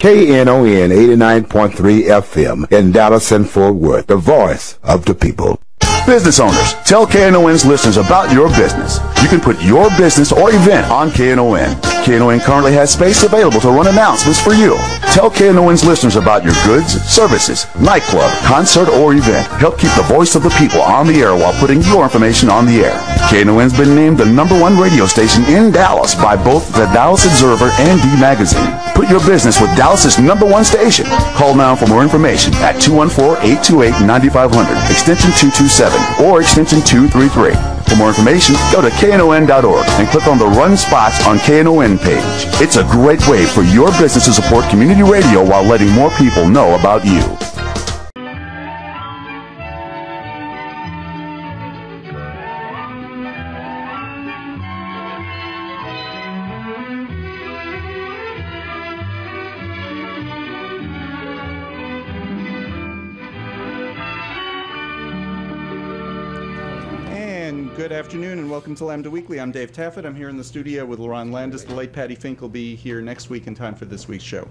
Knon 89.3 FM in Dallas and Fort Worth, the voice of the people. Business owners, tell KNON's listeners about your business. You can put your business or event on KNON. KNON currently has space available to run announcements for you. Tell KNON's listeners about your goods, services, nightclub, concert, or event. Help keep the voice of the people on the air while putting your information on the air. KNON's been named the #1 radio station in Dallas by both the Dallas Observer and D Magazine. Put your business with Dallas's #1 station. Call now for more information at 214-828-9500, extension 227, or extension 233. For more information, go to knon.org and click on the Run Spots on KNON page. It's a great way for your business to support community radio while letting more people know about you. Good afternoon and welcome to Lambda Weekly. I'm Dave Taffet. I'm here in the studio with LaRon Landis. The late Patty Fink will be here next week in time for this week's show.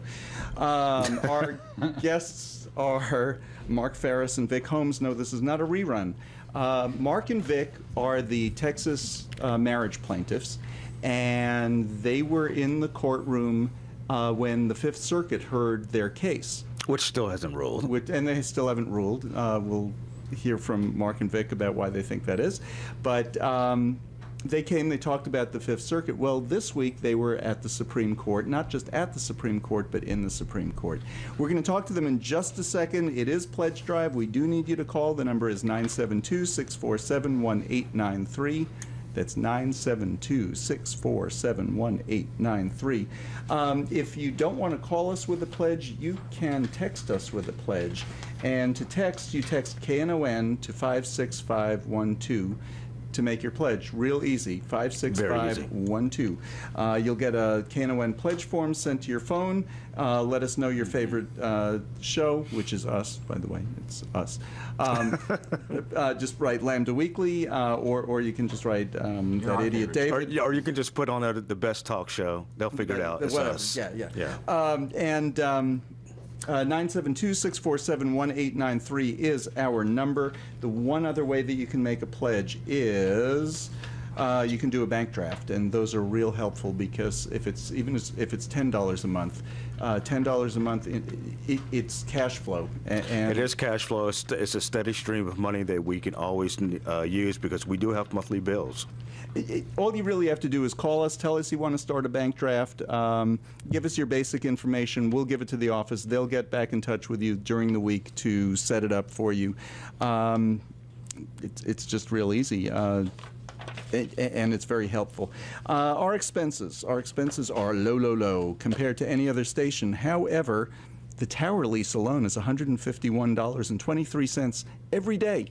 Our guests are Mark Phariss and Vic Holmes. No, this is not a rerun. Mark and Vic are the Texas marriage plaintiffs, and they were in the courtroom when the Fifth Circuit heard their case. Which still hasn't ruled. And they still haven't ruled. We'll hear from Mark and Vic about why they think that is. But they talked about the Fifth Circuit. Well, this week they were at the Supreme Court, not just at the Supreme Court, but in the Supreme Court. We're going to talk to them in just a second. It is Pledge Drive. We do need you to call. The number is 972-647-1893. That's 972-647-1893. If you don't want to call us with a pledge, you can text us with a pledge. And to text, you text KNON to 56512 to make your pledge. Real easy, 56512. You'll get a KNON pledge form sent to your phone. Let us know your favorite show, which is us, by the way. It's us. Just write Lambda Weekly, or you can just write that idiot David. Or you can just put on the best talk show. They'll figure it out. It's us. Yeah. 972-647-1893 is our number. The one other way that you can make a pledge is you can do a bank draft, and those are real helpful because if it's $10 a month, $10 a month, it's cash flow. And it is cash flow. It's a steady stream of money that we can always use because we do have monthly bills. All you really have to do is call us, tell us you want to start a bank draft, give us your basic information, we'll give it to the office, they'll get back in touch with you during the week to set it up for you. It's just real easy. And it's very helpful. Our expenses are low compared to any other station. However, the tower lease alone is $151.23 every day.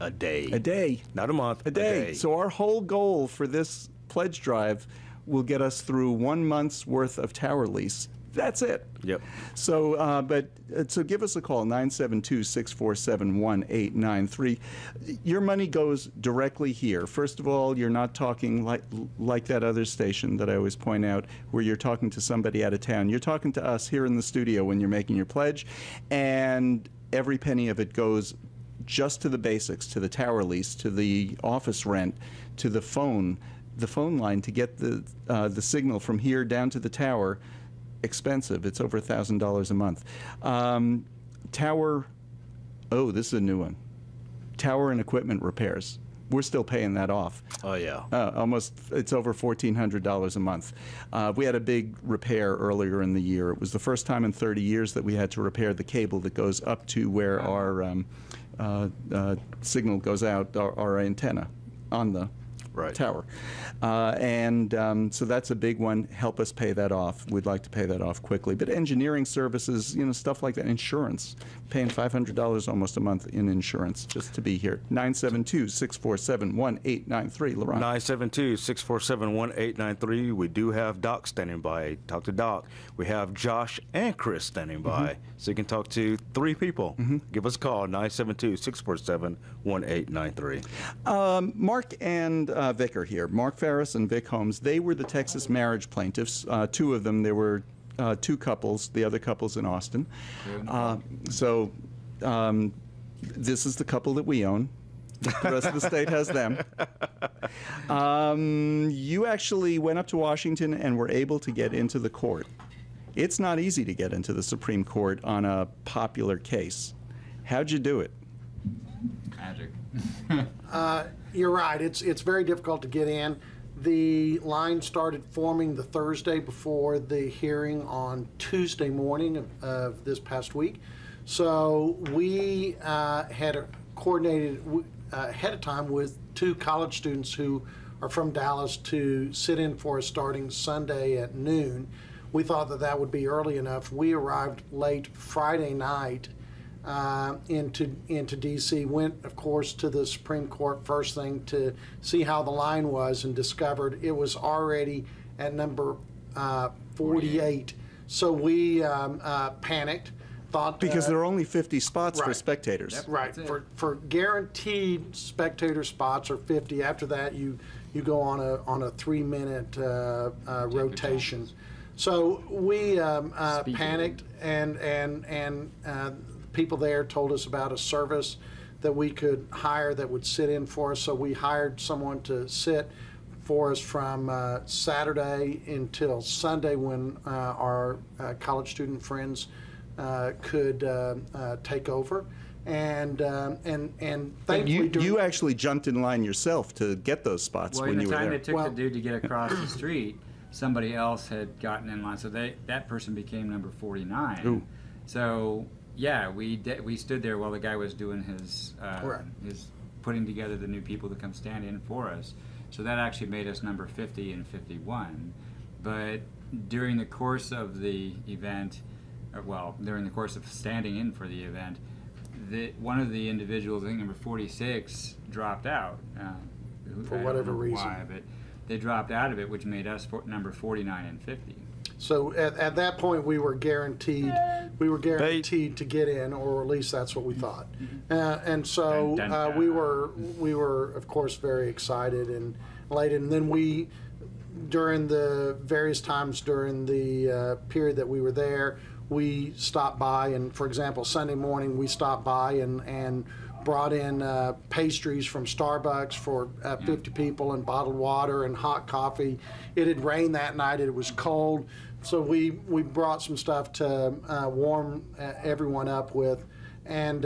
A day. A day. Not a month. A day. So our whole goal for this pledge drive will get us through 1 month's worth of tower lease. That's it. Yep. So, so give us a call, 972-647-1893. Your money goes directly here. First of all, you're not talking like that other station that I always point out, where you're talking to somebody out of town. You're talking to us here in the studio when you're making your pledge, and every penny of it goes just to the basics, to the tower lease, to the office rent, to the phone line to get the signal from here down to the tower. Expensive. It's over $1,000 a month. Tower, oh, this is a new one. Tower and equipment repairs. We're still paying that off. Oh, yeah. Almost, it's over $1,400 a month. We had a big repair earlier in the year. It was the first time in 30 years that we had to repair the cable that goes up to where our signal goes out, our antenna on the tower. So that's a big one. Help us pay that off. We'd like to pay that off quickly. But engineering services, stuff like that, insurance, paying $500 almost a month in insurance just to be here. 972-647-1893. LaRon. 972-647-1893. We do have Doc standing by. Talk to Doc. We have Josh and Chris standing by. So you can talk to 3 people. Give us a call, 972-647-1893. Mark and Vic are here. Mark Phariss and Vic Holmes. They were the Texas marriage plaintiffs. 2 of them. There were 2 couples. The other couple's in Austin. This is the couple that we own. The rest of the state has them. You actually went up to Washington and were able to get into the court. It's not easy to get into the Supreme Court on a popular case. How'd you do it? Magic. You're right. It's very difficult to get in. The line started forming the Thursday before the hearing on Tuesday morning of this past week. So we had coordinated ahead of time with 2 college students who are from Dallas to sit in for us starting Sunday at noon. We thought that that would be early enough. We arrived late Friday night into D.C., went, of course, to the Supreme Court first thing to see how the line was, and discovered it was already at number 48. So we panicked. Thought, because there are only 50 spots for spectators. Yep, right. For guaranteed spectator spots are 50. After that, you go on a 3-minute rotation. So we panicked, and people there told us about a service that we could hire that would sit in for us. So we hired someone to sit for us from Saturday until Sunday, when our college student friends could take over, and thankfully you actually jumped in line yourself to get those spots when you were there. Well, in the time it took the dude to get across the street, somebody else had gotten in line, so that person became number 49. Ooh. So yeah, we stood there while the guy was doing his putting together the new people to come stand in for us. So that actually made us number 50 and 51. But during the course of the event, during the course of standing in for the event, one of the individuals, I think number 46, dropped out. For whatever reason. Why, but they dropped out of it, which made us number 49 and 50. So at that point, we were guaranteed to get in, or at least that's what we thought. And so we were of course very excited and elated. And then we, during the various times during the period that we were there, we stopped by, and for example, Sunday morning we stopped by and brought in pastries from Starbucks for 50 people, and bottled water and hot coffee. It had rained that night. It was cold. So we brought some stuff to warm everyone up with, and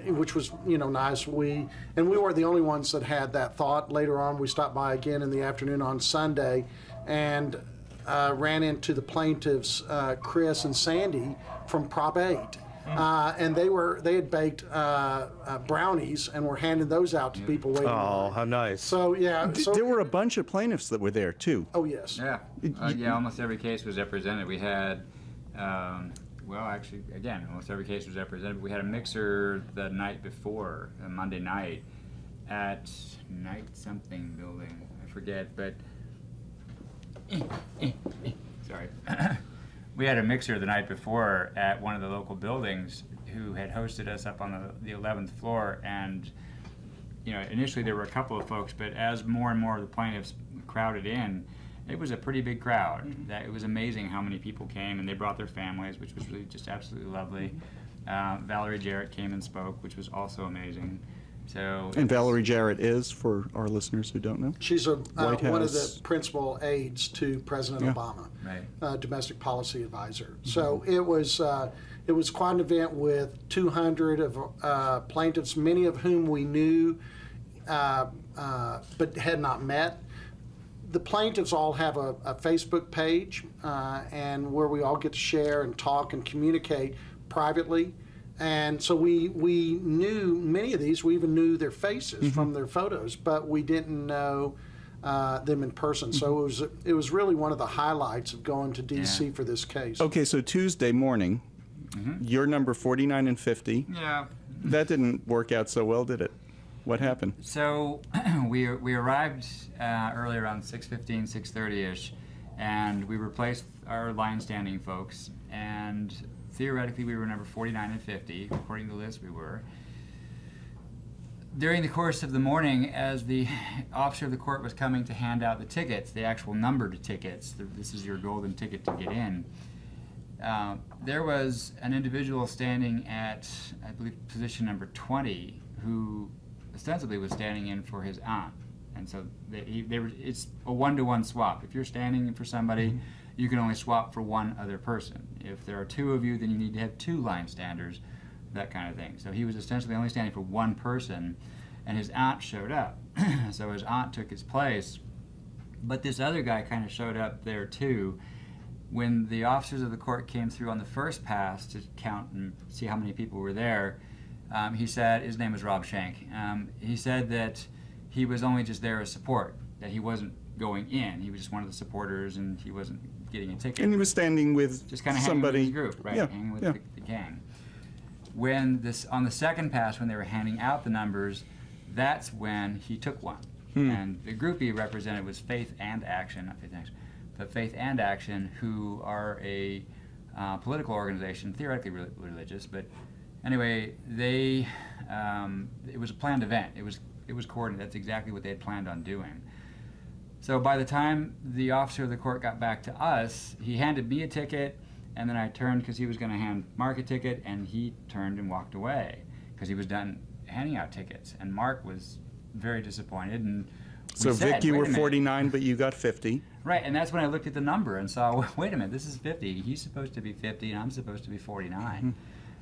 which was nice. We weren't the only ones that had that thought. Later on, we stopped by again in the afternoon on Sunday, and ran into the plaintiffs, Chris and Sandy from Prop 8. And they had baked brownies and were handing those out to people waiting. Oh, how nice! So yeah, there were a bunch of plaintiffs that were there too. Oh yes. Yeah, almost every case was represented. We had, again, almost every case was represented. We had a mixer the night before, Monday night, at Night something building. I forget, but sorry. We had a mixer the night before at one of the local buildings who had hosted us up on the 11th floor, and initially there were a couple of folks, but as more and more of the plaintiffs crowded in, it was a pretty big crowd. It was amazing how many people came, and they brought their families, which was really just absolutely lovely. Valerie Jarrett came and spoke, which was also amazing. And Valerie Jarrett is, for our listeners who don't know? She's one of the principal aides to President Obama, right. Domestic policy advisor. So it was quite an event with 200 of plaintiffs, many of whom we knew but had not met. The plaintiffs all have a Facebook page, and where we all get to share and talk and communicate privately. And so we knew many of these. We even knew their faces from their photos, but we didn't know them in person. So it was really one of the highlights of going to D.C. for this case. Okay, so Tuesday morning, you're number 49 and 50. Yeah. That didn't work out so well, did it? What happened? So we arrived early around 6:15, 6:30ish, and we replaced our line standing folks, and theoretically we were number 49 and 50. According to the list, we were. during the course of the morning, as the officer of the court was coming to hand out the tickets, the actual numbered tickets, this is your golden ticket to get in, there was an individual standing at, I believe, position number 20, who ostensibly was standing in for his aunt. And so it's a one-to-one swap. If you're standing in for somebody, you can only swap for one other person. If there are two of you, then you need to have two line standers, that kind of thing. So he was essentially only standing for one person, and his aunt showed up. So his aunt took his place, but this other guy kind of showed up there too. When the officers of the court came through on the first pass to count and see how many people were there, he said, his name was Rob Shank, he said that he was only just there as support, that he wasn't going in. He was just one of the supporters, and he wasn't getting a ticket. And he was standing with just kind of somebody. Hanging with his group, right? Yeah, Hanging with yeah. the gang. When on the second pass, when they were handing out the numbers, that's when he took one. And the group he represented was Faith and Action, not Faith and Action, but Faith and Action, who are a political organization, theoretically religious, but anyway, they it was a planned event. It was coordinated. That's exactly what they had planned on doing. So by the time the officer of the court got back to us, he handed me a ticket, and then I turned because he was going to hand Mark a ticket, and he turned and walked away because he was done handing out tickets. And Mark was very disappointed. And So said, Vic, you "Wait were a minute." 49, but you got 50. Right, and that's when I looked at the number and saw, wait a minute, this is 50. He's supposed to be 50, and I'm supposed to be 49.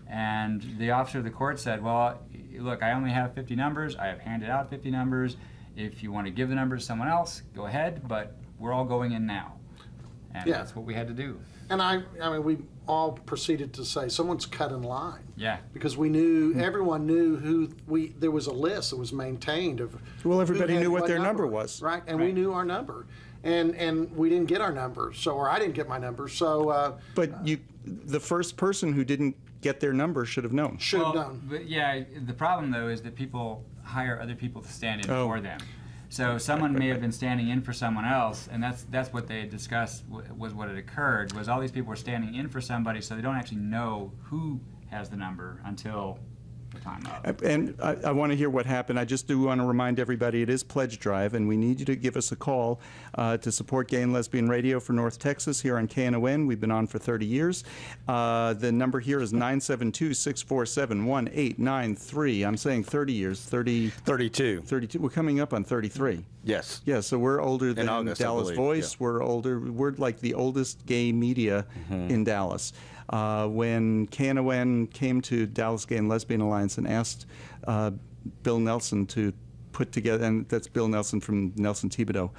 And the officer of the court said, well, look, I only have 50 numbers. I have handed out 50 numbers. If you want to give the numbers to someone else, go ahead, but we're all going in now. And that's what we had to do. And I mean, we all proceeded to say, someone's cut in line. Yeah. Because we knew, everyone knew who, there was a list that was maintained of. Well, everybody who had knew what their number was. Right, and we knew our number. And we didn't get our number, or I didn't get my number, so. But the first person who didn't get their number should have known. Should have known. But yeah, the problem though is that people hire other people to stand in for them. So someone may have been standing in for someone else, and that's what they had discussed was what had occurred, was all these people were standing in for somebody, so they don't actually know who has the number until the time up. And I want to hear what happened. I just do want to remind everybody it is Pledge Drive, and we need you to give us a call to support Gay and Lesbian Radio for North Texas here on KNON. We've been on for 30 years. The number here is 972-647-1893. I'm saying 30 years. 32. 32. We're coming up on 33. Yes. Yeah, so we're older than August, I Dallas believe, Voice. yeah. We're older. We're like the oldest gay media in Dallas. When KNON came to Dallas Gay and Lesbian Alliance and asked Bill Nelson to put together, and that's Bill Nelson from Nelson Thibodeau,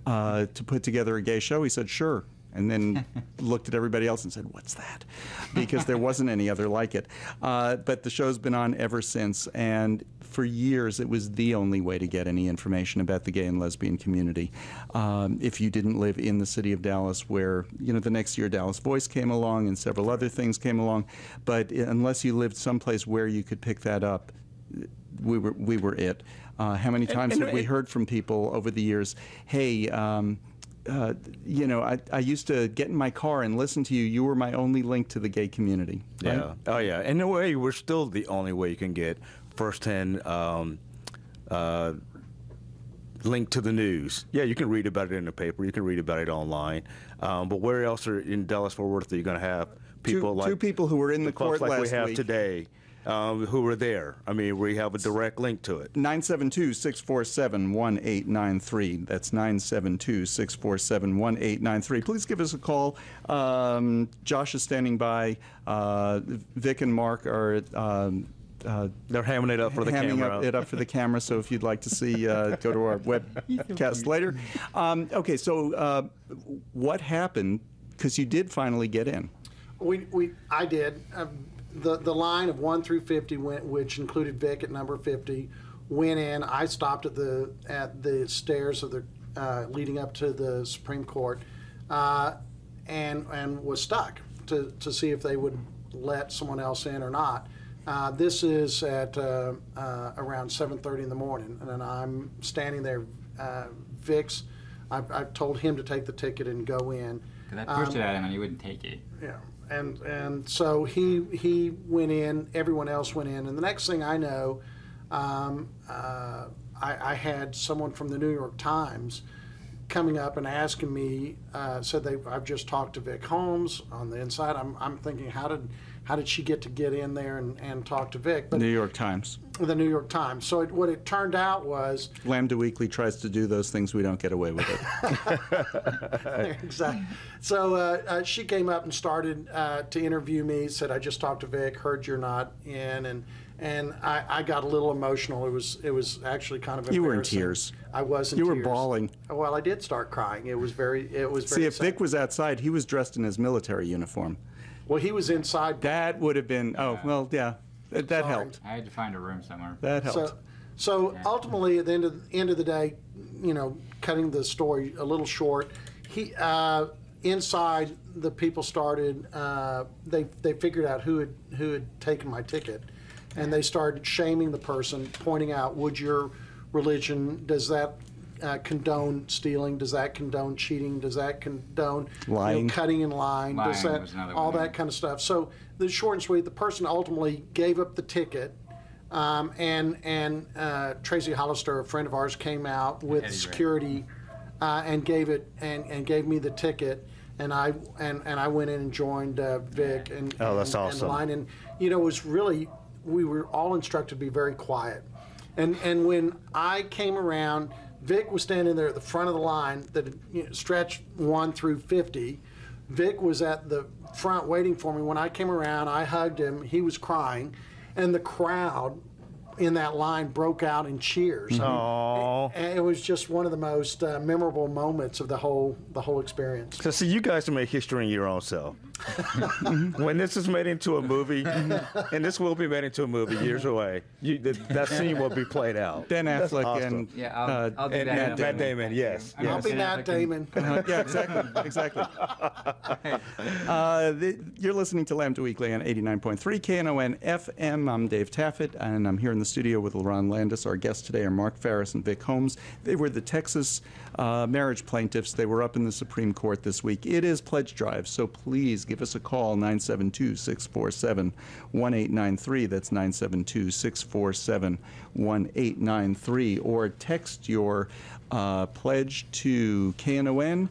to put together a gay show, he said, sure. And then looked at everybody else and said, what's that? Because there wasn't any other like it. But the show's been on ever since, and for years it was the only way to get any information about the gay and lesbian community. If you didn't live in the city of Dallas, where, the next year Dallas Voice came along and several other things came along, but unless you lived someplace where you could pick that up, we were it. How many times have we heard from people over the years, hey, I used to get in my car and listen to you. You were my only link to the gay community. Right? Yeah. Oh, yeah. In a way, we're still the only way you can get firsthand link to the news. Yeah, you can read about it in the paper. You can read about it online. But where else in Dallas-Fort Worth are you going to have people two people who were in the court like last we have week today? Who were there? I mean, we have a direct link to it. 972-647-1893. That's 972-647-1893. Please give us a call. Josh is standing by. Vic and Mark are they're hamming it up for the camera. It up for the camera. So if you'd like to see, go to our webcast later. Okay, so what happened? Because you did finally get in. I did. The line of 1 through 50 which included Vic at number 50, went in. I stopped at the stairs of the leading up to the Supreme Court, and was stuck to see if they would let someone else in or not. This is at around 7:30 in the morning, and then I'm standing there. Vic's, I've told him to take the ticket and go in. Because I pushed it at him and he wouldn't take it. Yeah. And so he went in, everyone else went in, and the next thing I know, I had someone from the New York Times coming up and asking me, said I've just talked to Vic Holmes on the inside. I'm thinking, how did she get in there and talk to Vic? But New York Times. The New York Times. So what it turned out was Lambda Weekly tries to do those things. We don't get away with it. Exactly. So she came up and started to interview me. Said, I just talked to Vic. Heard you're not in, and I got a little emotional. It was actually kind of embarrassing. You were in tears. I was in tears. You were bawling. Well, I did start crying. It was very See, if sad. Vic was outside, he was dressed in his military uniform. Well, he was inside. That would have been. Oh, well, yeah. That helped. I had to find a room somewhere. That helped. So ultimately, at the end of the day, cutting the story a little short, he inside the people started. They figured out who had taken my ticket, and they started shaming the person, pointing out, would your religion, does that condone stealing? Does that condone cheating? Does that condone lying? Cutting in line? Does that all that kind of stuff? So the short and sweet, the person ultimately gave up the ticket, and Tracy Hollister, a friend of ours, came out with security and gave me the ticket, and I went in and joined Vic and that's awesome. And the line, and it was really, we were all instructed to be very quiet, and when I came around, Vic was standing there at the front of the line that stretched 1 through 50. Vic was at the front waiting for me. When I came around, I hugged him. He was crying, and the crowd in that line broke out in cheers. Aww. And it was just one of the most memorable moments of the whole experience. So see, you guys have made history in your own self. When this is made into a movie, and this will be made into a movie years away, that scene will be played out. Ben Affleck awesome. and I'll do that. Matt Damon, yes. I'll be Matt Damon. Yeah, exactly. You're listening to Lambda Weekly on 89.3 Knon FM. I'm Dave Taffet, and I'm here in the studio with LaRon Landis. Our guests today are Mark Phariss and Vic Holmes. They were the Texas marriage plaintiffs. They were up in the Supreme Court this week. It is Pledge Drive, so please give us a call, 972-647-1893. That's 972-647-1893. Or text your pledge to KNON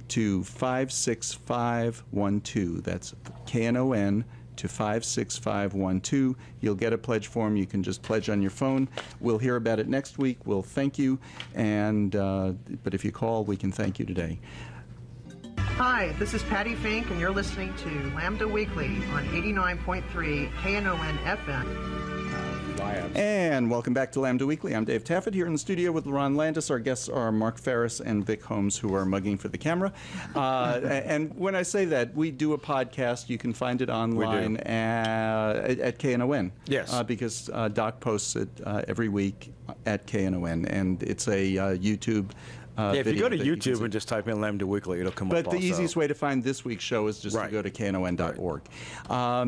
to 56512. That's KNON to 56512. You'll get a pledge form. You can just pledge on your phone. We'll hear about it next week. We'll thank you, and but if you call, we can thank you today. Hi, this is Patty Fink, and you're listening to Lambda Weekly on 89.3 KNON FM. And welcome back to Lambda Weekly. I'm Dave Taffet here in the studio with LaRon Landis. Our guests are Mark Phariss and Vic Holmes, who are mugging for the camera. And when I say that, we do a podcast. You can find it online at KNON. Yes. Because Doc posts it every week at KNON, and it's a YouTube if you go to video YouTube and just type in Lambda Weekly, it'll come up. But the easiest way to find this week's show is just to go to knon.org.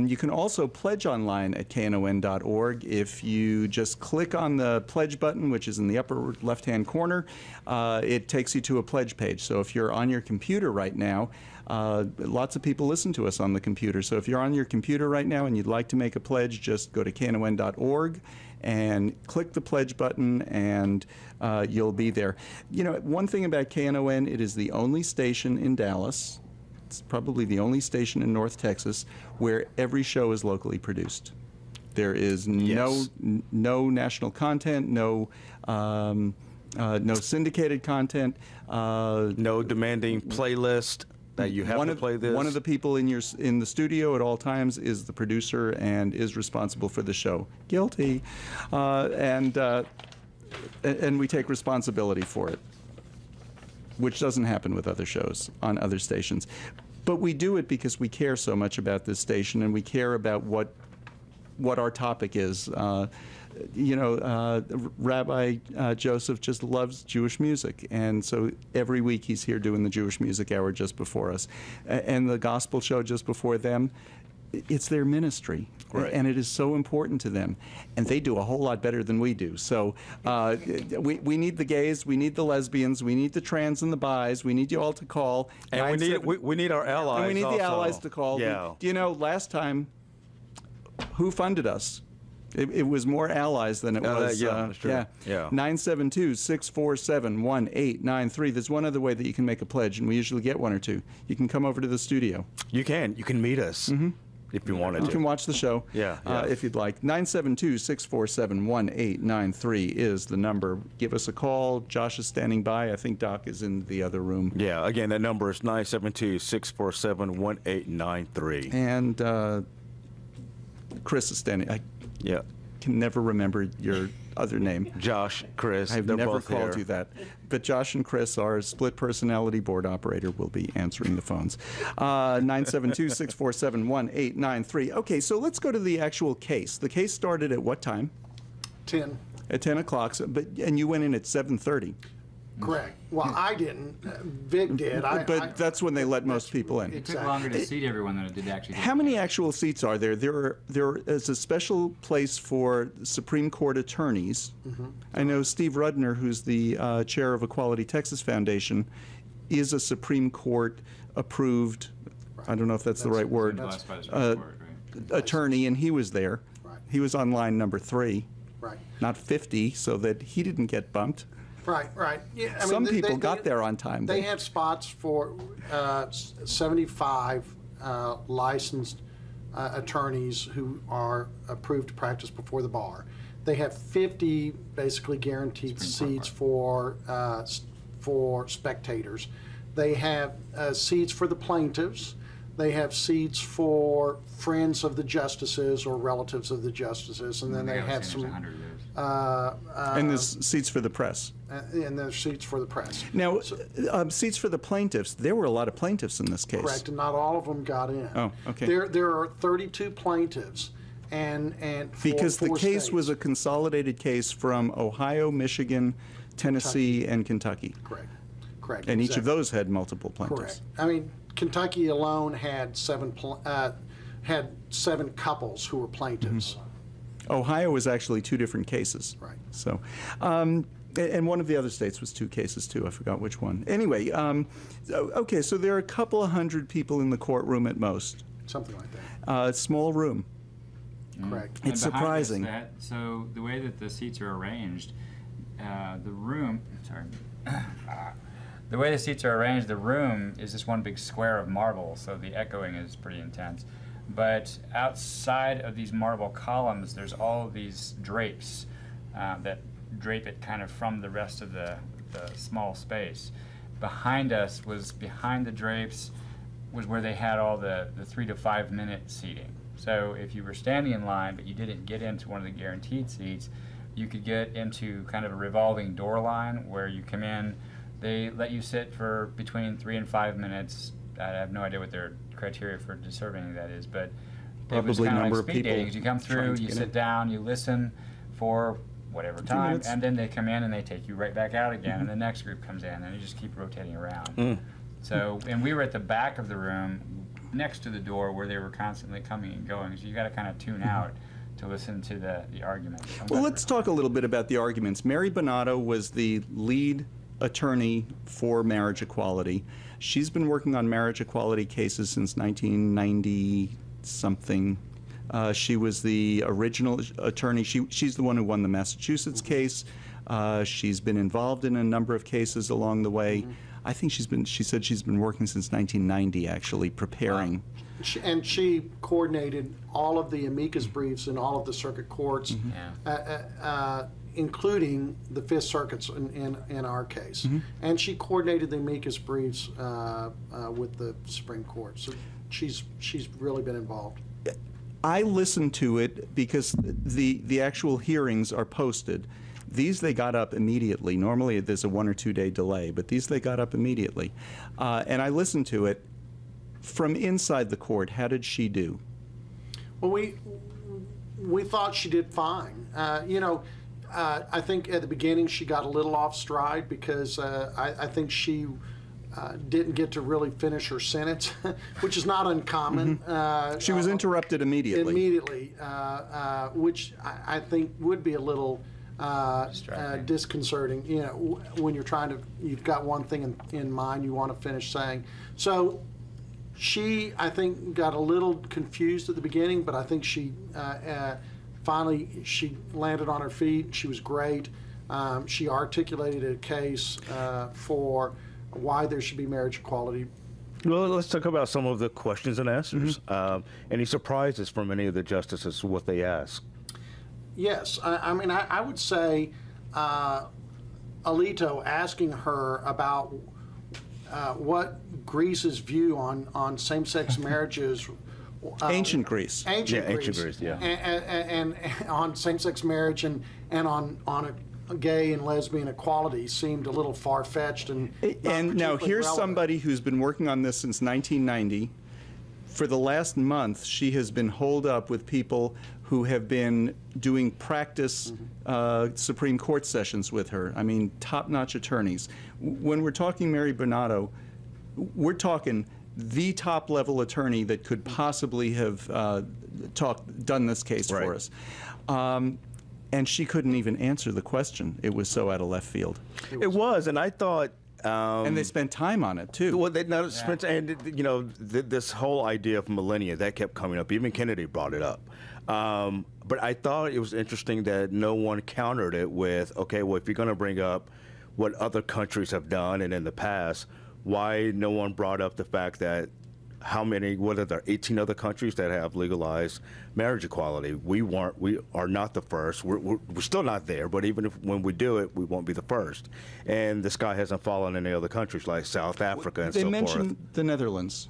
You can also pledge online at knon.org. If you just click on the pledge button, which is in the upper left-hand corner, it takes you to a pledge page. So if you're on your computer right now, lots of people listen to us on the computer. So if you're on your computer right now and you'd like to make a pledge, just go to knon.org and click the pledge button, and you'll be there. One thing about KNON, it is the only station in Dallas, it's probably the only station in North Texas, where every show is locally produced. There is no national content, no syndicated content. No demanding playlist that you have to play this. One of the people in the studio at all times is the producer and is responsible for the show. Guilty, and we take responsibility for it, which doesn't happen with other shows on other stations. But we do it because we care so much about this station, and we care about what our topic is. Rabbi Joseph just loves Jewish music, and so every week he's here doing the Jewish Music Hour just before us. And the gospel show just before them, it's their ministry, and it is so important to them. And they do a whole lot better than we do. So we need the gays, we need the lesbians, we need the trans and the bis, we need you all to call. And we need our allies. And we need also. the allies to call. Yeah. Last time, who funded us? It was more allies than it was. That's true. Yeah. 972-647-1893. There's one other way that you can make a pledge, and we usually get one or two. You can come over to the studio. You can meet us if you wanted to. You can watch the show if you'd like. 972-647-1893 is the number. Give us a call. Josh is standing by. I think Doc is in the other room. Yeah, again, that number is 972-647-1893. And Chris is standing. I can never remember your other name. Josh, Chris. I've never called you that. But Josh and Chris, our split personality board operator, will be answering the phones. 972-647-1893. Okay, so let's go to the actual case. The case started at what time? 10. At 10 o'clock, and you went in at 7:30. Correct. Well, I didn't. Vic did. But that's when they let most people in. It took longer to seat everyone than it did actually. How many actual seats are there? There is a special place for Supreme Court attorneys. I know Steve Rudner, who's the chair of Equality Texas Foundation, is a Supreme Court approved, I don't know if that's the right word, attorney, and he was there. Right. He was on line number 3, Right. not 50, so that he didn't get bumped. Right. Yeah, I Some mean, people got there on time. They had spots for 75 licensed attorneys who are approved to practice before the bar. They have 50 basically guaranteed seats for spectators. They have seats for the plaintiffs. They have seats for friends of the justices or relatives of the justices, and then they have some. And there's seats for the press. And there's seats for the press. Now, seats for the plaintiffs. There were a lot of plaintiffs in this case. Correct, and not all of them got in. Oh, okay. There are 32 plaintiffs, and because the case states. was a consolidated case from Ohio, Michigan, Tennessee, and Kentucky. Correct. And exactly. each of those had multiple plaintiffs. Correct. I mean, Kentucky alone had seven couples who were plaintiffs. Ohio was actually 2 different cases. Right. So, and one of the other states was 2 cases too. I forgot which one. Anyway, okay, so there are a couple of hundred people in the courtroom at most. Something like that. Small room. Correct. It's surprising. So the way that the seats are arranged, the room is just one big square of marble, so the echoing is pretty intense. But outside of these marble columns, there's all of these drapes that drape it kind of from the rest of the small space. Behind us behind the drapes was where they had all the 3 to 5 minute seating. So if you were standing in line but you didn't get into one of the guaranteed seats, you could get into kind of a revolving door line where you come in. They let you sit for between 3 and 5 minutes. I have no idea what their criteria for deserving that is, but it was kind of like speed dating. You come through, you sit down, you listen for whatever time, and then they come in and they take you right back out again, and the next group comes in, and you just keep rotating around. So, and we were at the back of the room, next to the door, where they were constantly coming and going. So you got to kind of tune out to listen to the arguments. Well, let's talk a little bit about the arguments. Mary Bonato was the lead attorney for marriage equality. She's been working on marriage equality cases since 1990-something. She was the original attorney. She's the one who won the Massachusetts case. She's been involved in a number of cases along the way. I think she said she's been working since 1990, actually, preparing. And she coordinated all of the amicus briefs in all of the circuit courts, including the Fifth Circuit's in our case. And she coordinated the amicus briefs with the Supreme Court. So she's really been involved. I listened to it because the actual hearings are posted. These they got up immediately. Normally there's a 1 or 2 day delay, but these they got up immediately. And I listened to it. From inside the court, how did she do? Well, we thought she did fine. I think at the beginning she got a little off stride because I think she didn't get to really finish her sentence, which is not uncommon. She was interrupted immediately. Which I think would be a little disconcerting. When you've got one thing in mind you want to finish saying. So she, I think, got a little confused at the beginning, but I think she finally she landed on her feet. She was great. She articulated a case for why there should be marriage equality. Well, let's talk about some of the questions and answers. Any surprises from any of the justices, what they asked? Yes, I mean, I would say Alito asking her about what Greece's view on same-sex marriages. Ancient Greece. Ancient Greece, yeah. And on same-sex marriage and on a gay and lesbian equality seemed a little far-fetched and now here's relevant. somebody who's been working on this since 1990. For the last month, she has been holed up with people who have been doing practice Supreme Court sessions with her. I mean, top-notch attorneys. When we're talking Mary Bernardo, we're talking the top-level attorney that could possibly have done this case for us. And she couldn't even answer the question. It was so out of left field. It was, and I thought... and they spent time on it, too. Well, they spent, and you know, this whole idea of millennia, that kept coming up. Even Kennedy brought it up. But I thought it was interesting that no one countered it with, okay, well, if you're going to bring up what other countries have done and in the past, why no one brought up the fact that what are there, 18 other countries that have legalized marriage equality? We are not the first. We're still not there, but even when we do it, we won't be the first. And the sky hasn't fallen in any other countries like South Africa and so forth. They mentioned the Netherlands.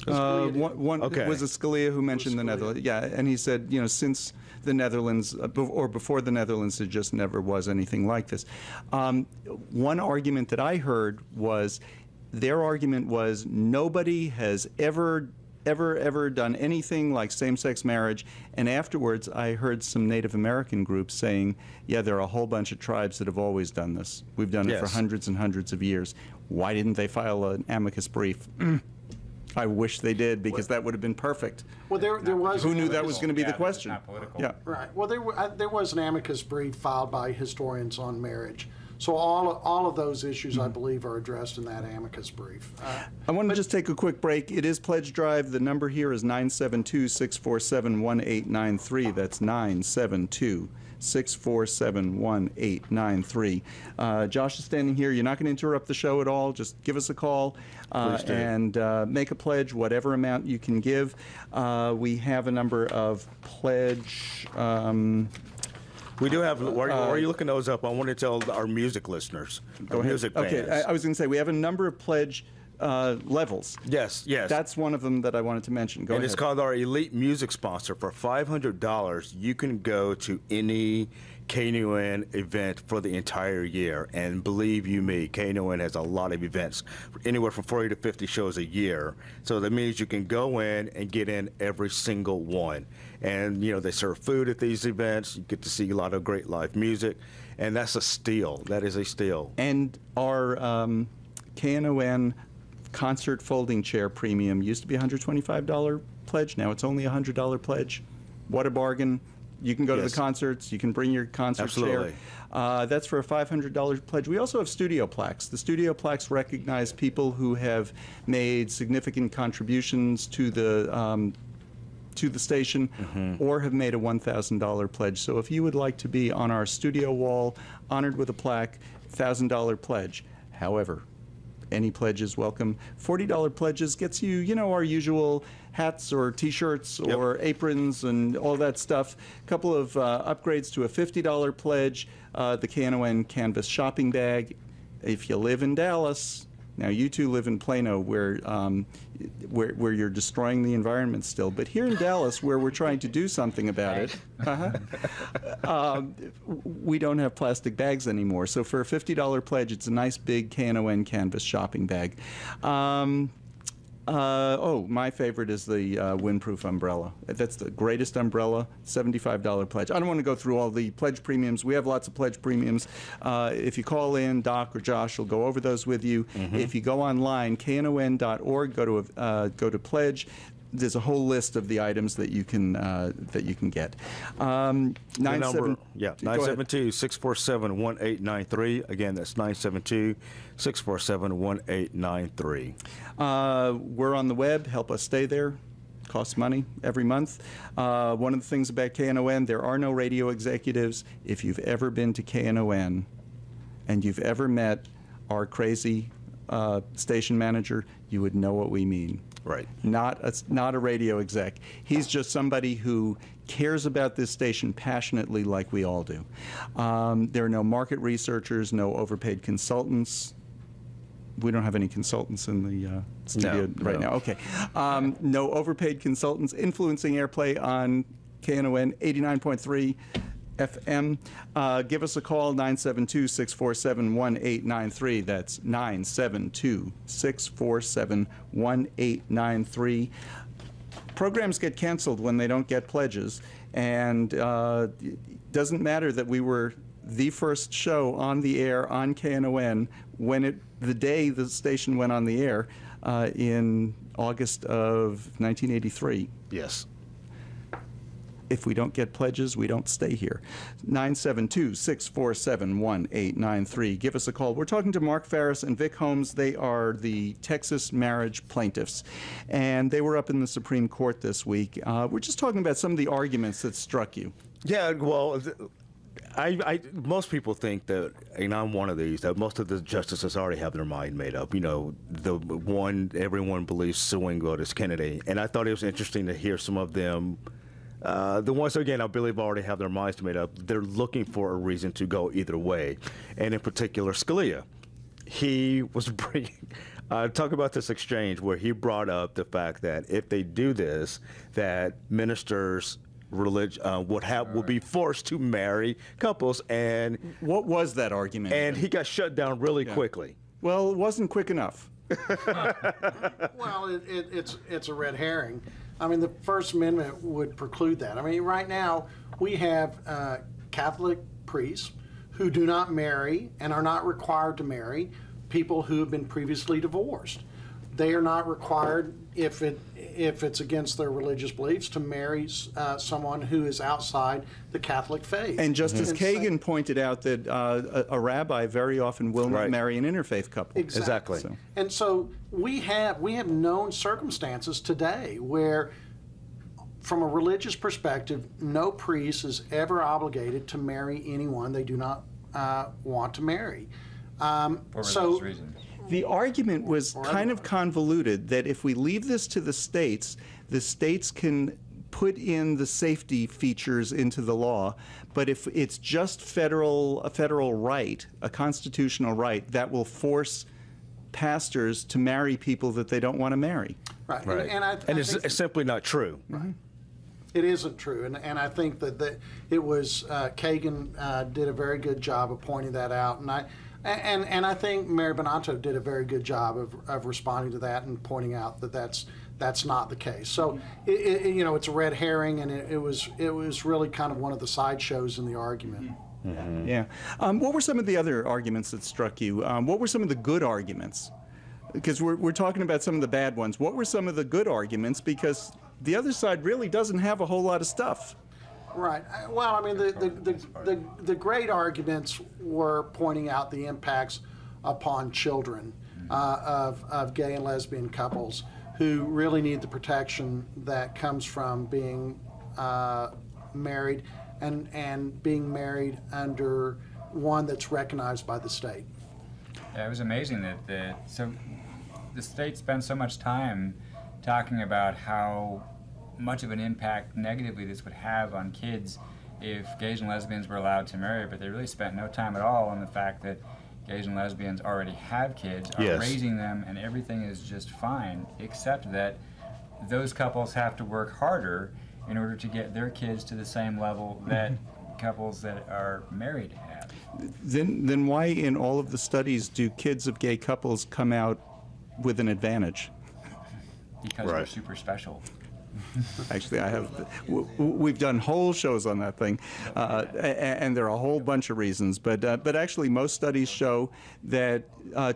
Was it Scalia who mentioned the Netherlands? Yeah, and he said, you know, since the Netherlands, or before the Netherlands, there just never was anything like this. One argument that I heard was, their argument was nobody has ever done anything like same-sex marriage. And afterwards, I heard some Native American groups saying, yeah, there are a whole bunch of tribes that have always done this. We've done it for hundreds and hundreds of years. Why didn't they file an amicus brief? I wish they did, because that would have been perfect. Well, there was. Who knew that was going to be the question? Not political. Yeah. Right. Well, there was an amicus brief filed by historians on marriage. So all of those issues, I believe, are addressed in that amicus brief. I want to just take a quick break. It is Pledge Drive. The number here is 972-647-1893. That's 972-647-1893. Josh is standing here. You're not going to interrupt the show at all. Just give us a call and make a pledge, whatever amount you can give. We have a number of pledge... we do have, while you're looking those up, I want to tell our music listeners, our music fans. Okay, I was going to say, we have a number of pledge levels. Yes, yes. That's one of them that I wanted to mention. Go ahead. And it's called our Elite Music Sponsor. For $500, you can go to any Knon event for the entire year. And believe you me, Knon has a lot of events, anywhere from 40 to 50 shows a year. So that means you can go in and get in every single one. And, you know, they serve food at these events. You get to see a lot of great live music. And that's a steal. That is a steal. And our Knon concert folding chair premium used to be $125 pledge. Now it's only a $100 pledge. What a bargain. You can go to the concerts. You can bring your concert chair. That's for a $500 pledge. We also have studio plaques. The studio plaques recognize people who have made significant contributions to the station or have made a $1,000 pledge. So if you would like to be on our studio wall, honored with a plaque, $1,000 pledge. However, any pledge is welcome. $40 pledges gets you, you know, our usual hats or T-shirts or aprons and all that stuff. A couple of upgrades to a $50 pledge, the Knon canvas shopping bag. If you live in Dallas, now you two live in Plano, where you're destroying the environment still. But here in Dallas, where we're trying to do something about it, we don't have plastic bags anymore. So for a $50 pledge, it's a nice big Knon canvas shopping bag. My favorite is the windproof umbrella. That's the greatest umbrella, $75 pledge. I don't want to go through all the pledge premiums. We have lots of pledge premiums. If you call in, Doc or Josh will go over those with you. If you go online, knon.org, go to pledge. There's a whole list of the items that you can get. 972-647-1893. Again, that's 972-647-1893. We're on the web. Help us stay there. Costs money every month. One of the things about KNON, there are no radio executives. If you've ever been to KNON and you've ever met our crazy station manager, you would know what we mean. Right. Not a radio exec. He's just somebody who cares about this station passionately like we all do. There are no market researchers, no overpaid consultants. We don't have any consultants in the studio right now. Okay. No overpaid consultants influencing airplay on KNON 89.3 FM. Give us a call, 972-647-1893. That's 972-647-1893. Programs get canceled when they don't get pledges, and it doesn't matter that we were the first show on the air on KNON when the day the station went on the air in August of 1983. Yes. If we don't get pledges, we don't stay here. 972-647-1893. Give us a call. We're talking to Mark Phariss and Vic Holmes. They are the Texas marriage plaintiffs, and they were up in the Supreme Court this week. We're just talking about some of the arguments that struck you. Yeah, well, most people think that, and I'm one of these, that most of the justices already have their mind made up. You know, the one everyone believes suing is Kennedy, and I thought it was interesting to hear some of them. The ones, again, I believe already have their minds made up. They're looking for a reason to go either way. And in particular, Scalia. He was bringing, talk about this exchange where he brought up the fact that if they do this, that ministers would be forced to marry couples. And what was that argument? And he got shut down really quickly. Well, it wasn't quick enough. Well, it's a red herring. I mean, the First Amendment would preclude that. I mean, right now we have Catholic priests who do not marry and are not required to marry people who have been previously divorced. They are not required, if it's against their religious beliefs, to marry someone who is outside the Catholic faith. And Justice Kagan pointed out that a rabbi very often will not marry an interfaith couple. Exactly. And so we have known circumstances today where, from a religious perspective, no priest is ever obligated to marry anyone they do not want to marry. For religious reasons. The argument was kind of convoluted, that if we leave this to the states can put in the safety features into the law, but if it's just a federal right, a constitutional right, that will force pastors to marry people that they don't want to marry. Right. And it's simply not true. Right. It isn't true, and I think that it was Kagan did a very good job of pointing that out, and I think Mary Bonato did a very good job of responding to that and pointing out that that's not the case. So it's a red herring, and it was really kind of one of the sideshows in the argument. Mm-hmm. Yeah. What were some of the other arguments that struck you? What were some of the good arguments? Because we're talking about some of the bad ones. What were some of the good arguments? Because the other side really doesn't have a whole lot of stuff. Right. Well, I mean, the great arguments were pointing out the impacts upon children of gay and lesbian couples who really need the protection that comes from being married and being married under one that's recognized by the state. Yeah, it was amazing that the state spent so much time talking about how much of an impact negatively this would have on kids if gays and lesbians were allowed to marry, but they really spent no time at all on the fact that gays and lesbians already have kids, are raising them, and everything is just fine, except that those couples have to work harder in order to get their kids to the same level that couples that are married have. Then why in all of the studies do kids of gay couples come out with an advantage? Because they're super special. Actually, we've done whole shows on that thing, and there are a whole bunch of reasons. But actually, most studies show that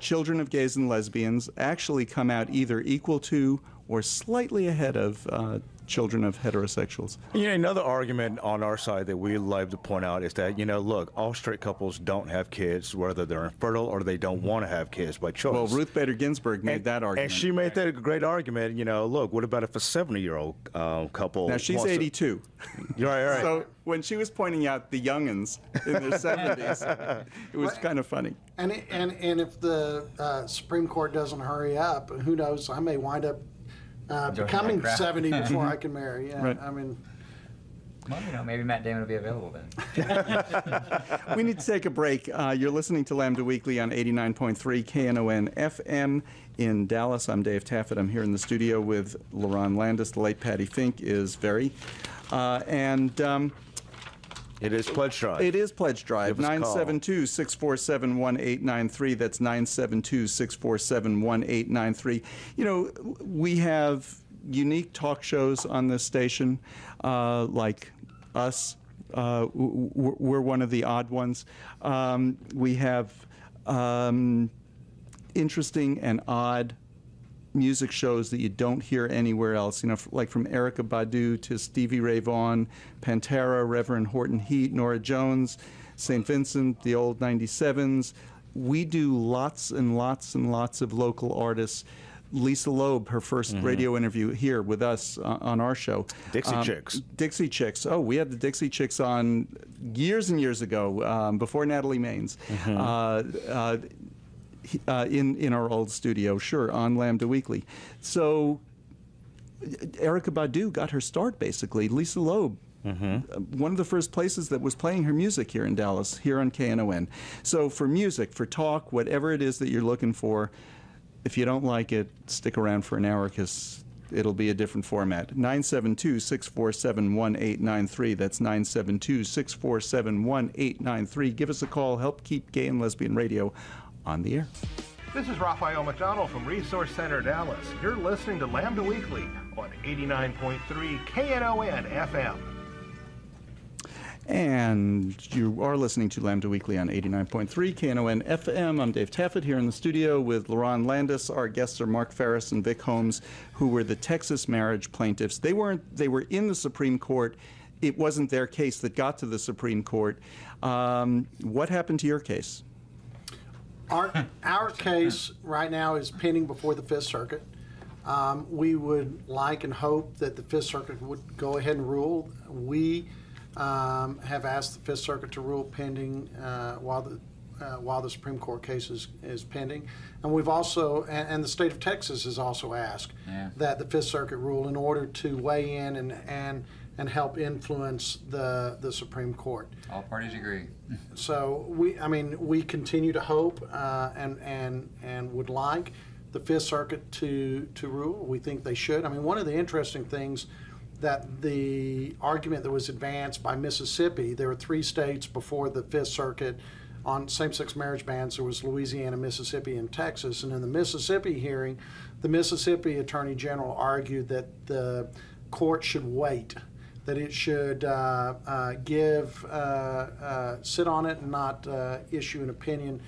children of gays and lesbians actually come out either equal to or slightly ahead of children of heterosexuals. Another argument on our side that we like to point out is that, look, all straight couples don't have kids, whether they're infertile or they don't want to have kids by choice. Well, Ruth Bader Ginsburg made that argument. And she made that a great argument. Look, what about if a 70-year-old couple? Now, she's 82. You're right. So when she was pointing out the young'uns in their 70s, it was kind of funny. And if the Supreme Court doesn't hurry up, who knows, I may wind up becoming 70 before I can marry. Yeah, right. I mean, well, maybe Matt Damon will be available then. We need to take a break. You're listening to Lambda Weekly on 89.3 KNON FM in Dallas. I'm Dave Taffet. I'm here in the studio with LaRon Landis. The late Patty Fink is very. It is Pledge Drive. It is Pledge Drive. 972-647-1893. That's 972-647-1893. We have unique talk shows on this station, like us. We're one of the odd ones. We have interesting and odd music shows that you don't hear anywhere else, like from Erykah Badu to Stevie Ray Vaughan, Pantera, Reverend Horton Heat, Norah Jones, St. Vincent, the old 97s. We do lots and lots and lots of local artists. Lisa Loeb, her first radio interview here with us on our show. Dixie Chicks. Dixie Chicks. Oh, we had the Dixie Chicks on years and years ago, before Natalie Maines. In our old studio, sure, on Lambda Weekly. So Erykah Badu got her start, basically. Lisa Loeb, one of the first places that was playing her music here in Dallas, here on KNON. So for music, for talk, whatever it is that you're looking for, if you don't like it, stick around for an hour, because it'll be a different format. 972-647-1893. That's 972-647-1893. Give us a call. Help keep Gay and Lesbian Radio on the air. This is Raphael McDonald from Resource Center Dallas. You're listening to Lambda Weekly on 89.3 KNON FM. And you are listening to Lambda Weekly on 89.3 KNON FM. I'm Dave Taffet here in the studio with LaRon Landis. Our guests are Mark Phariss and Vic Holmes, who were the Texas marriage plaintiffs. They were in the Supreme Court. It wasn't their case that got to the Supreme Court. What happened to your case? Our case right now is pending before the Fifth Circuit. We would like and hope that the Fifth Circuit would go ahead and rule. We have asked the Fifth Circuit to rule pending while the Supreme Court case is pending. And we've also, and the state of Texas has also asked that the Fifth Circuit rule in order to weigh in and help influence the Supreme Court. All parties agree. So we continue to hope and would like the Fifth Circuit to rule. We think they should. I mean, one of the interesting things that the argument that was advanced by Mississippi, there were 3 states before the Fifth Circuit on same-sex marriage bans. There was Louisiana, Mississippi, and Texas. And in the Mississippi hearing, the Mississippi Attorney General argued that the court should wait, that it should sit on it and not issue an opinion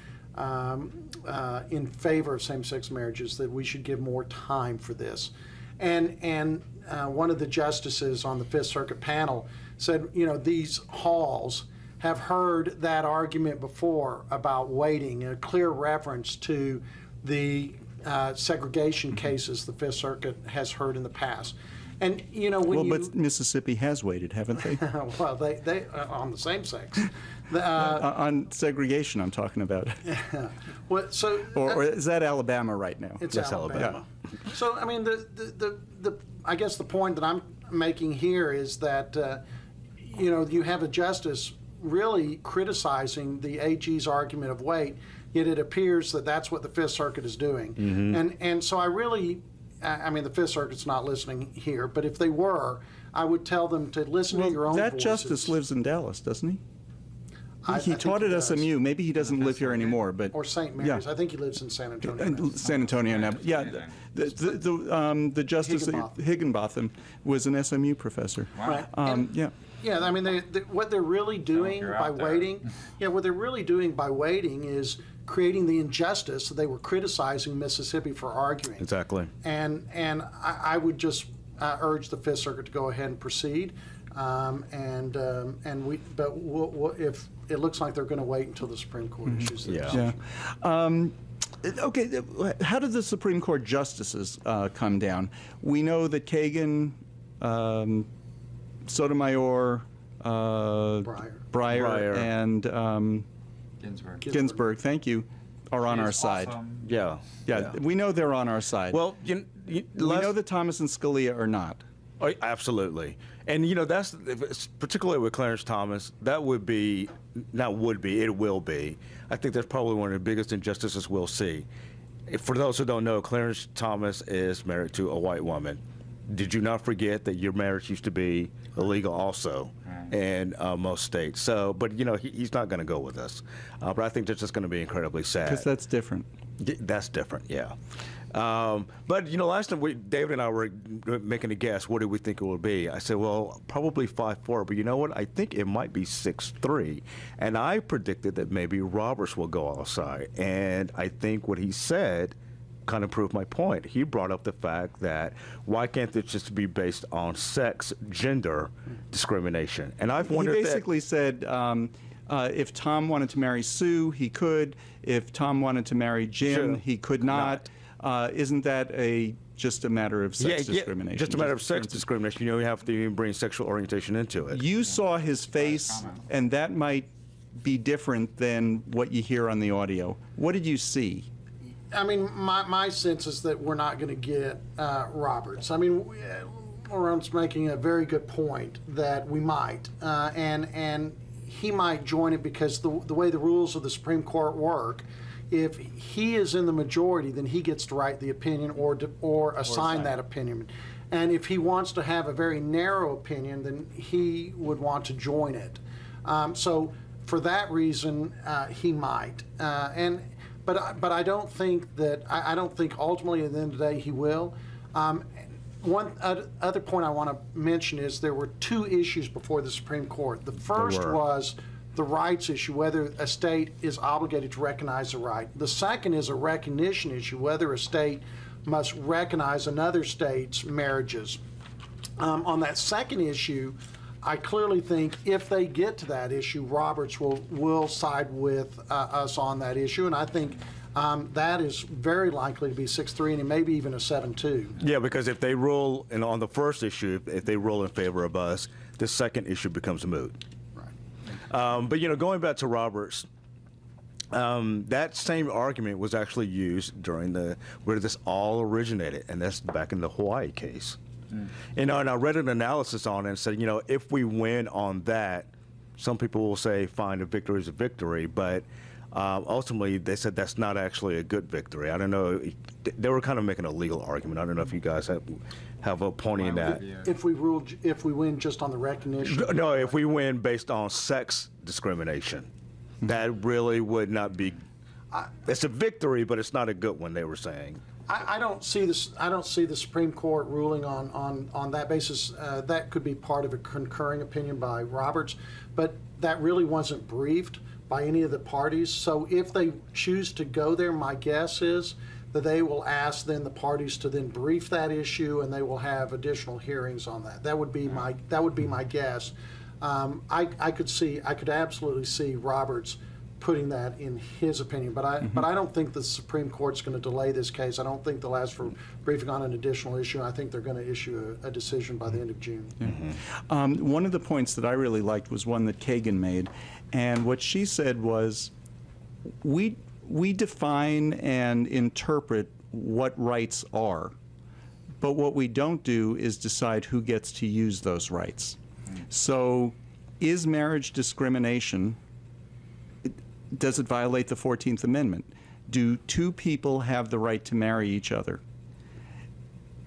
in favor of same-sex marriages, that we should give more time for this. And one of the justices on the Fifth Circuit panel said, these halls have heard that argument before about waiting, a clear reference to the segregation cases the Fifth Circuit has heard in the past. And but Mississippi has waited, haven't they? Well, they on the same sex. On segregation, I'm talking about. Well, or is that Alabama right now? It's Alabama. Yeah. So I mean, I guess the point that I'm making here is that you have a justice really criticizing the AG's argument of wait, yet it appears that that's what the Fifth Circuit is doing. And so I mean, the Fifth Circuit's not listening here, but if they were, I would tell them to listen to your own voices. That justice lives in Dallas, doesn't he? He taught at SMU. Maybe he doesn't live here anymore, but or St. Mary's. I think he lives in San Antonio. San Antonio now. Yeah, the justice Higginbotham was an SMU professor. Wow. Right. Yeah, I mean, what they're really doing by waiting, what they're really doing by waiting is creating the injustice that they were criticizing Mississippi for arguing. Exactly. And I would just urge the Fifth Circuit to go ahead and proceed. If it looks like they're going to wait until the Supreme Court issues their decision. Okay, how did the Supreme Court justices come down? We know that Kagan, Sotomayor, Breyer, and Ginsburg, thank you, are on our side. Awesome. Yeah. We know they're on our side. Well, we know that Thomas and Scalia are not. Oh, absolutely. And, that's particularly with Clarence Thomas, it will be. I think that's probably one of the biggest injustices we'll see. For those who don't know, Clarence Thomas is married to a white woman. Did you not forget that your marriage used to be illegal also in most states? So, but, he's not going to go with us. But I think that's just going to be incredibly sad. Because that's different. That's different, yeah. But, last time David and I were making a guess, what do we think it will be? I said, well, probably 5'4", but you know what? I think it might be 6'3". And I predicted that maybe Roberts will go outside. And I think what he said kind of proved my point. He brought up the fact that why can't this just be based on sex, gender discrimination? And I've wondered. He basically said if Tom wanted to marry Sue, he could. If Tom wanted to marry Jim, he could not. Isn't that just a matter of sex discrimination? Just a matter of sex discrimination. You have to even bring sexual orientation into it. You saw his face, and that might be different than what you hear on the audio. What did you see? I mean, my sense is that we're not going to get Roberts. I mean, Aaron's making a very good point that we might, and he might join it because the way the rules of the Supreme Court work, if he is in the majority, then he gets to write the opinion or assign that opinion. And if he wants to have a very narrow opinion, then he would want to join it. So for that reason, he might. But I don't think that I don't think ultimately at the end of the day he will. One other point I want to mention is there were two issues before the Supreme Court. The first was the rights issue, whether a state is obligated to recognize a right. The second is a recognition issue, whether a state must recognize another state's marriages. On that second issue, I clearly think if they get to that issue, Roberts will side with us on that issue, and I think that is very likely to be 6-3 and maybe even a 7-2. Yeah, because if they rule, and on the first issue, if they rule in favor of us, the second issue becomes moot. Right. But going back to Roberts, that same argument was actually used during where this all originated, and that's back in the Hawaii case. And I read an analysis on it and said, if we win on that, some people will say, fine, a victory is a victory, but ultimately they said that's not actually a good victory. I don't know. They were kind of making a legal argument. I don't know if you guys have a point in that. If we win just on the recognition? No, if we win based on sex discrimination, that really would not be. It's a victory, but it's not a good one, they were saying. I don't see this. I don't see the Supreme Court ruling on that basis. That could be part of a concurring opinion by Roberts, but that really wasn't briefed by any of the parties. So if they choose to go there, my guess is that they will ask then the parties to then brief that issue, and they will have additional hearings on that. That would be my guess. I could absolutely see Roberts putting that in his opinion, but I don't think the Supreme Court's going to delay this case. I don't think they'll ask for briefing on an additional issue. I think they're going to issue a decision by the end of June. One of the points that I really liked was one that Kagan made, and what she said was, we define and interpret what rights are, but what we don't do is decide who gets to use those rights. So, is marriage discrimination? Does it violate the 14th Amendment? Do two people have the right to marry each other?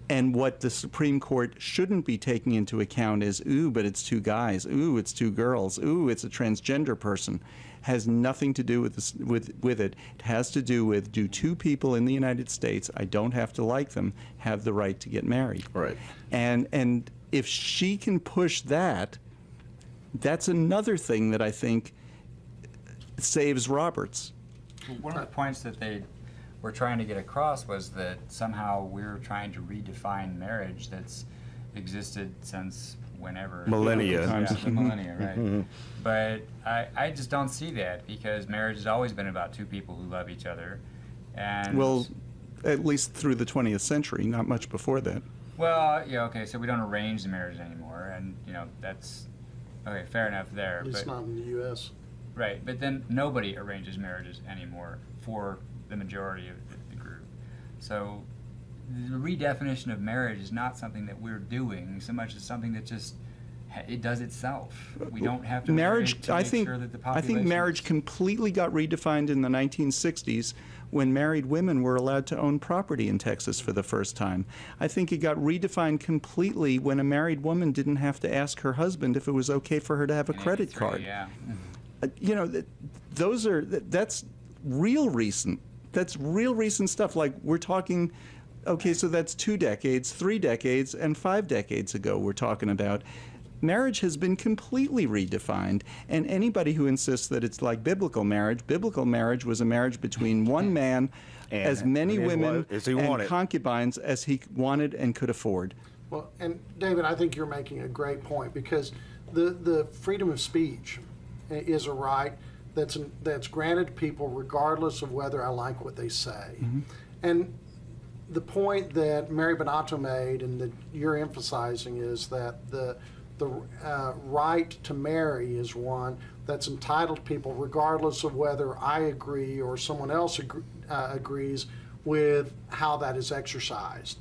And what the Supreme Court shouldn't be taking into account is, ooh, but it's two guys. Ooh, it's two girls. Ooh, it's a transgender person. Has nothing to do with this, with it. It has to do with, do two people in the United States, I don't have to like them, have the right to get married? Right. And if she can push that, that's another thing that I think saves Roberts. One of the points that they were trying to get across was that somehow we're trying to redefine marriage that's existed since whenever. Millennia. Yeah, the millennia, right. But I just don't see that, because marriage has always been about two people who love each other. And Well, at least through the 20th century, not much before that. well, yeah, okay, so we don't arrange the marriage anymore, and that's okay, fair enough there. At least But not in the U.S. right, but then nobody arranges marriages anymore for the majority of the group. So the redefinition of marriage is not something that we're doing so much as something that just it does itself. We don't have to Marriage, marry to I make think, sure that the I population think marriage is- completely got redefined in the 1960s when married women were allowed to own property in Texas for the first time. I think it got redefined completely when a married woman didn't have to ask her husband if it was okay for her to have a in credit 83, card. Yeah. That's real recent. That's real recent stuff. Like, we're talking, okay, so that's 2 decades, 3 decades, and 5 decades ago we're talking about. Marriage has been completely redefined, and anybody who insists that it's like biblical marriage was a marriage between one man, And as many his women, wife- as he and wanted. concubines as he wanted and could afford. Well, and David, I think you're making a great point, because the freedom of speech is a right that's granted to people regardless of whether I like what they say. And the point that Mary Bonato made and that you're emphasizing is that the right to marry is one that's entitled to people regardless of whether I agree or someone else agrees with how that is exercised.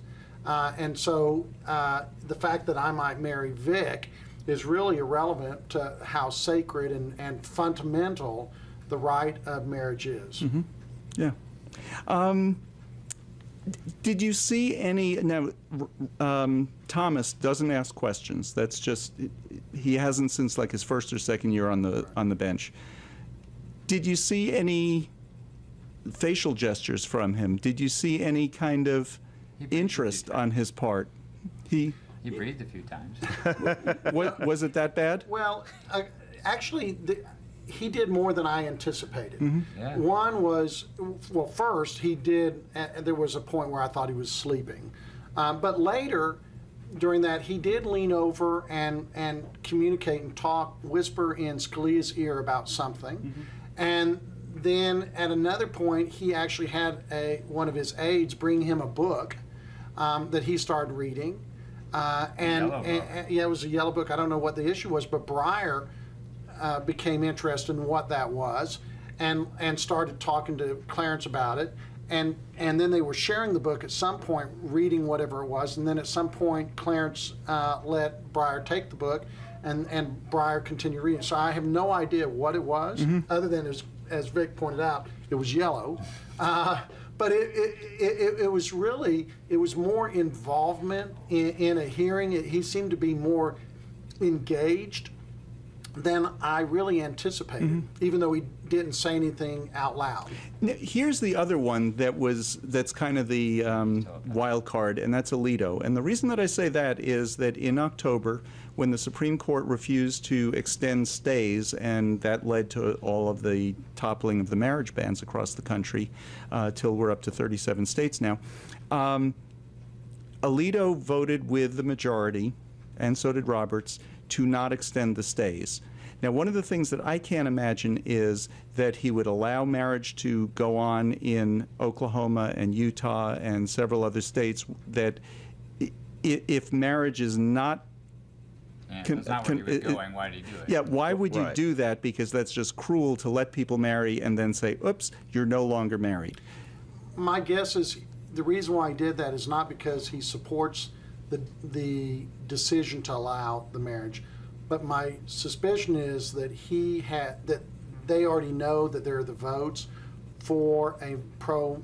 And so the fact that I might marry Vic is really irrelevant to how sacred and fundamental the right of marriage is. Yeah. Did you see any? Now, Thomas doesn't ask questions. That's just, he hasn't since like his first or second year on the bench. Did you see any facial gestures from him? Did you see any kind of interest on his part? He breathed a few times. Was it that bad? Well, actually, he did more than I anticipated. Yeah. One was, well, first he did, there was a point where I thought he was sleeping. But later, during that, he did lean over and communicate and talk, whisper in Scalia's ear about something. And then at another point, he actually had one of his aides bring him a book that he started reading. And yeah, it was a yellow book. I don't know what the issue was, but Breyer became interested in what that was and started talking to Clarence about it. And then they were sharing the book at some point, reading whatever it was. And then at some point, Clarence let Breyer take the book, and Breyer continued reading. So I have no idea what it was, other than, as Vic pointed out, it was yellow. But it was really, it was more involvement in a hearing. He seemed to be more engaged than I really anticipated, even though he didn't say anything out loud. Now, here's the other one that's kind of the wild card, and that's Alito. And the reason that I say that is that in October, when the Supreme Court refused to extend stays, and that led to all of the toppling of the marriage bans across the country, till we're up to 37 states now, Alito voted with the majority, and so did Roberts, to not extend the stays. Now, one of the things that I can't imagine is that he would allow marriage to go on in Oklahoma and Utah and several other states, that if marriage is not... Yeah, that's not where he was going. Why did he do it? Yeah, why would you Right. do that? Because that's just cruel to let people marry and then say, oops, you're no longer married. My guess is the reason why he did that is not because he supports the decision to allow the marriage, but my suspicion is that they already know that there are the votes for a pro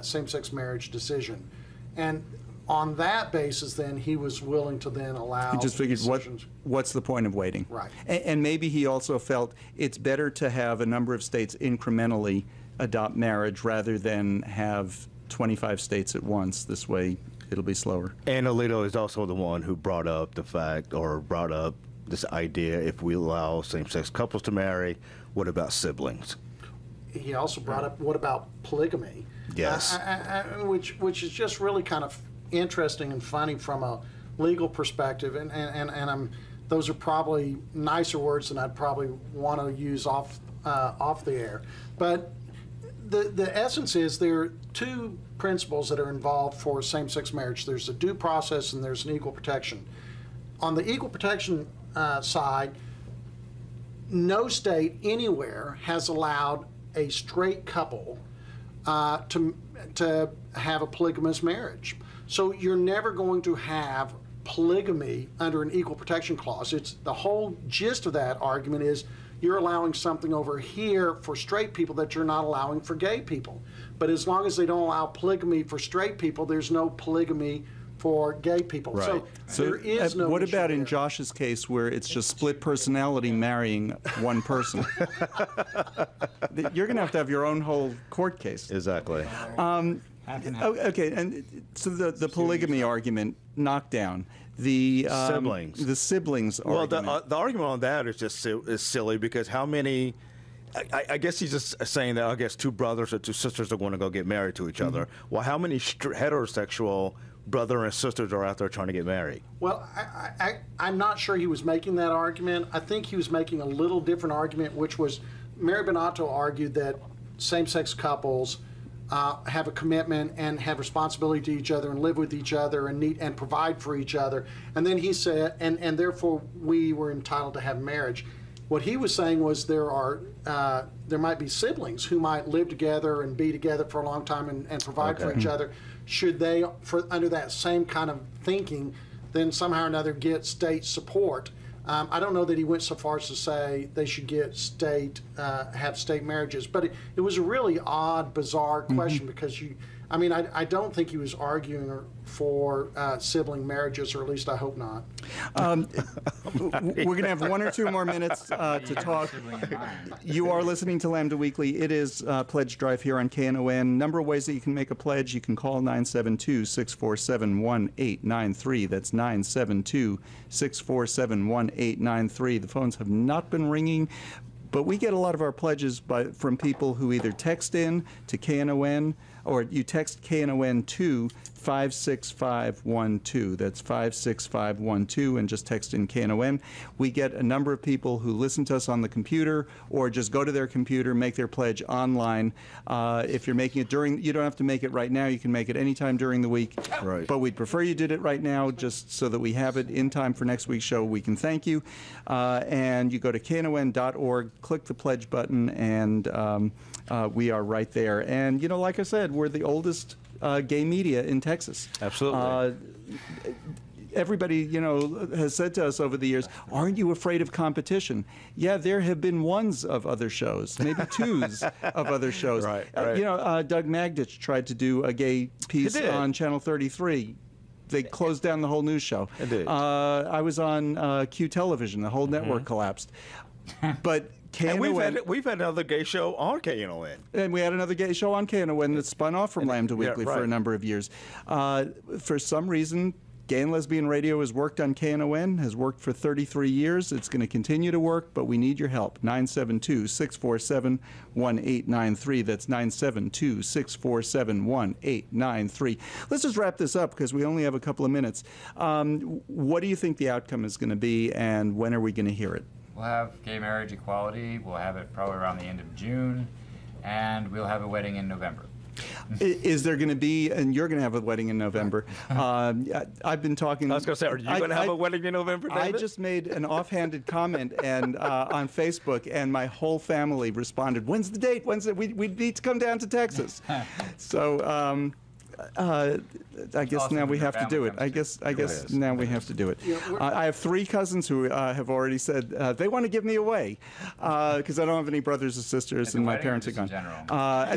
same-sex marriage decision, and on that basis, then he was willing to then allow. He just figured, decisions. what's the point of waiting? Right. And maybe he also felt it's better to have a number of states incrementally adopt marriage rather than have 25 states at once. This way, it'll be slower. And Alito is also the one who brought up this idea, if we allow same-sex couples to marry, what about siblings? He also brought up, what about polygamy? Yes. Which is just really kind of interesting and funny from a legal perspective, and those are probably nicer words than I'd probably want to use off the air. But the essence is there are two principles that are involved for same-sex marriage. There's a due process and there's an equal protection. On the equal protection side, no state anywhere has allowed a straight couple to have a polygamous marriage. So you're never going to have polygamy under an equal protection clause. It's the whole gist of that argument is you're allowing something over here for straight people that you're not allowing for gay people. But as long as they don't allow polygamy for straight people, there's no polygamy for gay people. Right. So there is no what issue about in there. Josh's case where it's just split personality marrying one person? You're going to have your own whole court case. Exactly. Okay, and so the polygamy argument knocked down. The Siblings. The siblings argument. Well, the argument on that is just is silly because how many? I guess he's just saying that I guess two brothers or two sisters are going to go get married to each other. Well, how many heterosexual brother and sisters are out there trying to get married? Well, I'm not sure he was making that argument. I think he was making a little different argument, which was Mary Bonato argued that same-sex couples have a commitment and have responsibility to each other and live with each other and provide for each other. And then he said, and therefore we were entitled to have marriage. What he was saying was there might be siblings who might live together and be together for a long time and provide for each other. Should they, under that same kind of thinking, then somehow or another get state support? I don't know that he went so far as to say they should get have state marriages, but it was a really odd, bizarre question because I don't think he was arguing for sibling marriages, or at least I hope not. We're going to have 1 or 2 more minutes to talk. You are listening to Lambda Weekly. It is Pledge Drive here on KNON. Number of ways that you can make a pledge. You can call 972-647-1893. That's 972-647-1893. The phones have not been ringing, but we get a lot of our pledges from people who either text in to KNON or you text KNON to 56512. That's 56512, and just text in KNON. We get a number of people who listen to us on the computer or just go to their computer, make their pledge online. If you're making it you don't have to make it right now. You can make it anytime during the week. Right. But we'd prefer you did it right now just so that we have it in time for next week's show. We can thank you. And you go to knon.org, click the pledge button, and we are right there. And, like I said, we're the oldest gay media in Texas. Absolutely. Everybody, has said to us over the years, aren't you afraid of competition? Yeah, there have been ones of other shows, maybe twos of other shows. Right. Doug Magditch tried to do a gay piece on Channel 33. They closed down the whole news show. It did. I was on Q Television. The whole network collapsed. But and we've had another gay show on KNON. And we had another gay show on KNON that spun off from Lambda Weekly for a number of years. For some reason, Gay and Lesbian Radio has worked on KNON, has worked for 33 years. It's going to continue to work, but we need your help. 972-647-1893. That's 972-647-1893. Let's just wrap this up because we only have a couple of minutes. What do you think the outcome is going to be, and when are we going to hear it? We'll have gay marriage equality. We'll have it probably around the end of June, and we'll have a wedding in November. Is there going to be, and you're going to have a wedding in November. I've been talking. I was going to say, are you going to have a wedding in November, David? I just made an offhanded comment and on Facebook, and my whole family responded, when's the date? We need to come down to Texas. So I guess awesome now we your have to do it. family I guess now we have to do it. I have 3 cousins who have already said they want to give me away because I don't have any brothers or sisters, and my parents are gone. I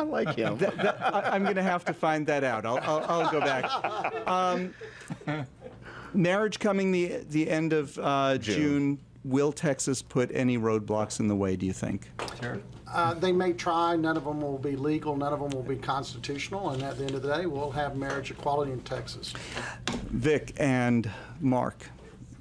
like him. I'm going to have to find that out. I'll go back. Marriage coming the end of June. Will Texas put any roadblocks in the way, do you think? Sure. They may try. None of them will be legal. None of them will be constitutional. And at the end of the day, we'll have marriage equality in Texas. Vic and Mark,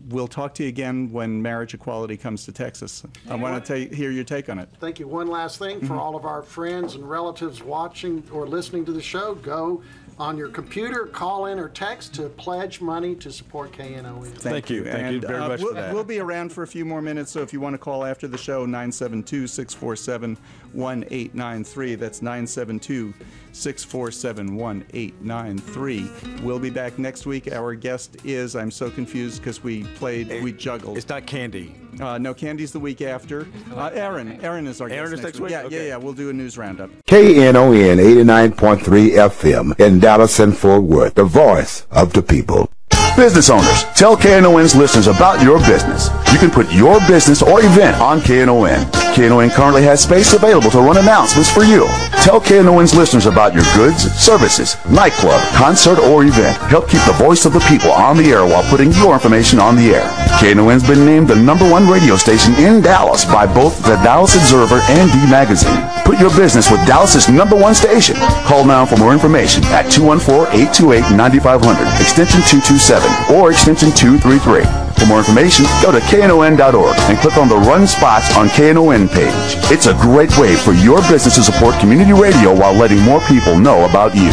we'll talk to you again when marriage equality comes to Texas. I want to hear your take on it. Thank you. One last thing for all of our friends and relatives watching or listening to the show, go on your computer, call in or text to pledge money to support KNON. Thank you. Thank you very much for that. We'll be around for a few more minutes, so if you want to call after the show, 972-647-1893. That's 972-647-1893. We'll be back next week. Our guest is, I'm so confused because we juggled. It's not Candy. No, Candy's the week after. Aaron is our guest. Aaron is next week? Yeah, Okay. yeah. We'll do a news roundup. KNON 89.3 FM in Dallas and Fort Worth, the voice of the people. Business owners, tell KNON's listeners about your business. You can put your business or event on KNON. KNON currently has space available to run announcements for you. Tell KNON's listeners about your goods, services, nightclub, concert, or event. Help keep the voice of the people on the air while putting your information on the air. KNON's been named the #1 radio station in Dallas by both the Dallas Observer and D Magazine. Put your business with Dallas's #1 station. Call now for more information at 214-828-9500, extension 227, or extension 233. For more information, go to KNON.org and click on the Run Spots on KNON page. It's a great way for your business to support community radio while letting more people know about you.